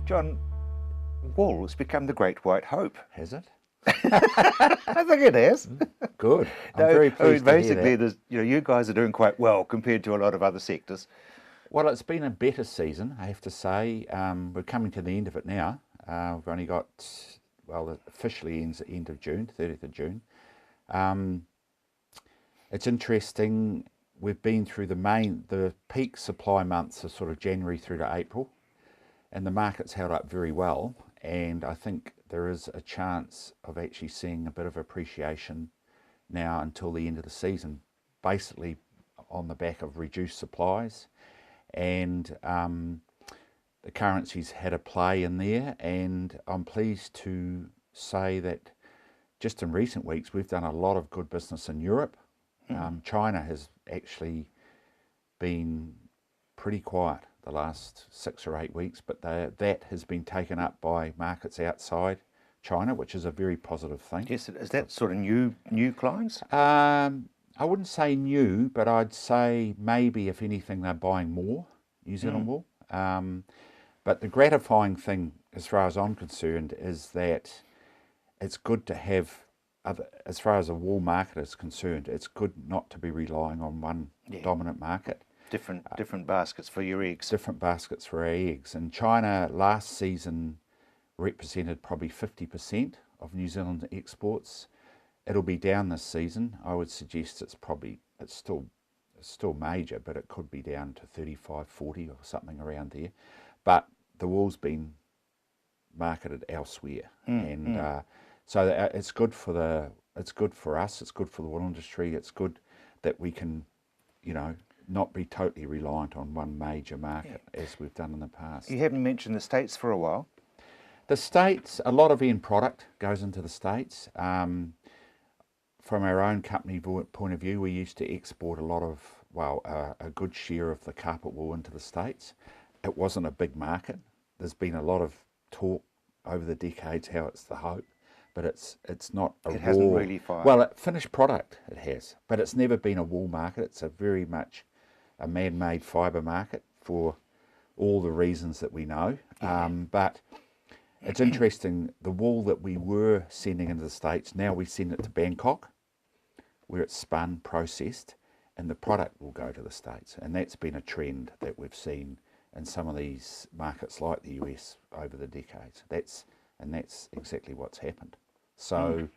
John, wool has become the great white hope. Has it? I think it has. Good. I'm very pleased to hear basically, that. you guys are doing quite well compared to a lot of other sectors. Well, it's been a better season, I have to say. We're coming to the end of it now. We've only got, well, it officially ends at the end of June, 30th of June. It's interesting. We've been through the peak supply months are sort of January through to April, and the market's held up very well. And I think there is a chance of actually seeing a bit of appreciation now until the end of the season, basically on the back of reduced supplies. And the currency's had a play in there, and I'm pleased to say that just in recent weeks we've done a lot of good business in Europe. China has actually been pretty quiet the last 6 or 8 weeks, but that has been taken up by markets outside China, which is a very positive thing. Yes, is that sort of new clients? I wouldn't say new, but I'd say maybe, if anything, they're buying more New Zealand wool. But the gratifying thing, as far as I'm concerned, is that it's good to have, as far as the wool market is concerned, it's good not to be relying on one dominant market. Different baskets for your eggs. Different baskets for our eggs. And China last season represented probably 50% of New Zealand exports. It'll be down this season. I would suggest it's still major, but it could be down to 35, 40 or something around there. But the wool's been marketed elsewhere, so it's good for us. It's good for the wool industry. It's good that we can, not be totally reliant on one major market as we've done in the past. You haven't mentioned the States for a while. The States, a lot of end product goes into the States. From our own company point of view, we used to export a good share of the carpet wool into the States. It wasn't a big market. There's been a lot of talk over the decades how it's the hope, but it's not a It hasn't really fired. Well, finished product it has, but it's never been a wool market. It's a very much a man-made fibre market for all the reasons that we know. But it's interesting, the wool that we were sending into the States, now we send it to Bangkok, where it's spun, processed, and the product will go to the States. And that's been a trend that we've seen in some of these markets like the US over the decades. That's exactly what's happened. So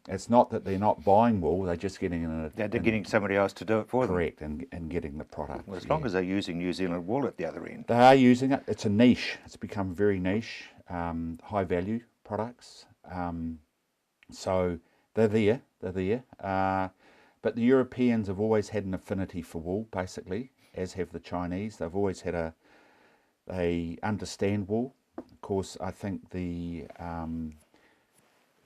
it's not that they're not buying wool, they're just getting They're getting somebody else to do it for them. Correct, and getting the product. Well, as long as they're using New Zealand wool at the other end. They are using it. It's a niche. It's become very niche, high value products. So they're there. But the Europeans have always had an affinity for wool, basically, as have the Chinese. They've always had they understand wool. Of course, I think the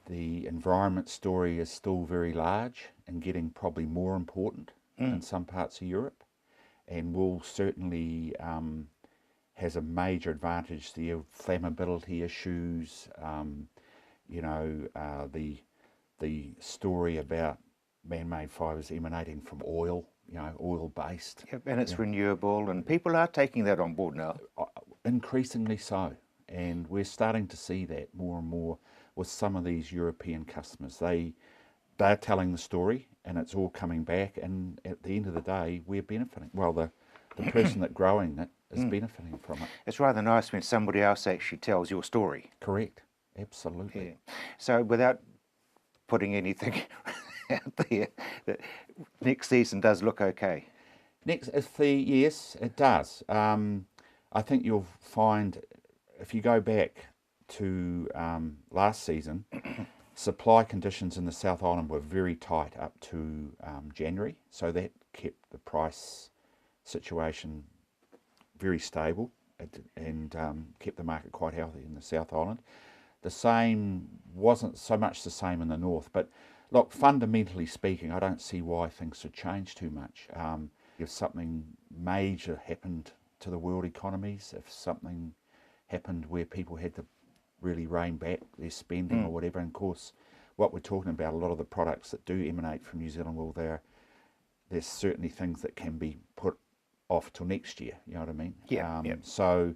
environment story is still very large and getting probably more important in some parts of Europe. And wool certainly has a major advantage. The flammability issues, the story about man-made fibres emanating from oil, oil-based. Yep, and it's renewable, and people are taking that on board now. Increasingly so. And we're starting to see that more and more with some of these European customers. They're telling the story, and it's all coming back, and at the end of the day, we're benefiting. Well, the person that's growing it is benefiting from it. It's rather nice when somebody else actually tells your story. Correct. Absolutely. Yeah. So without putting anything out there, next season does look okay. Yes, it does. I think you'll find, if you go back to last season, supply conditions in the South Island were very tight up to January, so that kept the price situation very stable and kept the market quite healthy in the South Island. The same wasn't so much the same in the north, but look, fundamentally speaking, I don't see why things should change too much. If something major happened to the world economies, if something happened where people had to really rein back their spending or whatever, and of course what we're talking about, a lot of the products that do emanate from New Zealand wool, there's certainly things that can be put off till next year, you know what I mean? Yeah. So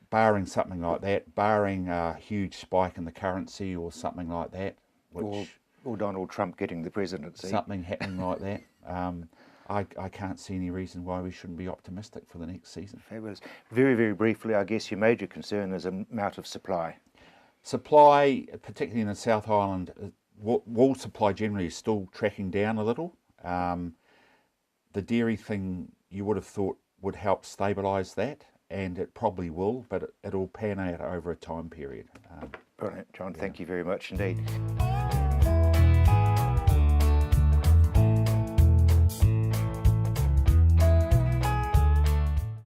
barring something like that, barring a huge spike in the currency or something like that, or Donald Trump getting the presidency. something happening like that, I can't see any reason why we shouldn't be optimistic for the next season. Fabulous. Very, very briefly, I guess your major concern is amount of supply. Supply, particularly in the South Island, wool supply generally is still tracking down a little. The dairy thing you would have thought would help stabilise that, and it probably will, but it'll pan out over a time period. Brilliant, John. Thank you very much indeed.